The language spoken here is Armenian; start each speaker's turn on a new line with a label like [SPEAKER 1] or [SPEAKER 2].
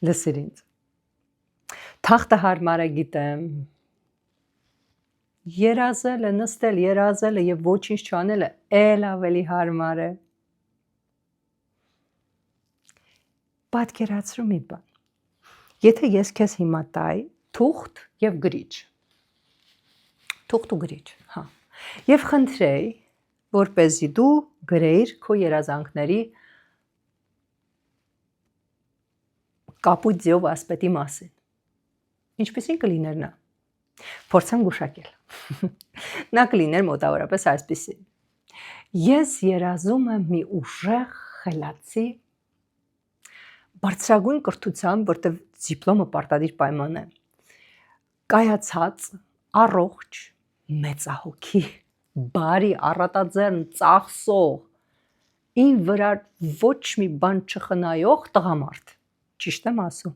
[SPEAKER 1] Լսիր ինձ։ Թախտը հարմար է գիտեմ։ Երազելը, նստել երազելը եւ ոչինչ չանելը էլ ավելի հարմար է։ Պատկերացրու մի բան։ Եթե ես քեզ հիմա տայի թուղթ եւ գրիչ։ Թուղթ ու գրիչ, հա։ Եվ խնդրեի, որպեսզի դու գրեիր քո երազանքների կապույտ ձիով ասպետի մասին։ Ինչպեսին կլիներ նա։ Փորձեմ գուշակել։ Նա կլիներ մոտավորապես այսպիսին։ Ես երազում եմ մի ուժեղ խելացի բարձրագույն կրթությամբ, որտեղ դիպլոմը պարտադիր պայման է, կայացած, առողջ, մեծահոգի, բարի, առատաձեռն, ծախսող, ին վրա ոչ մի բան չխնայող տղամարդ։ Ճիշտ եմ ասում։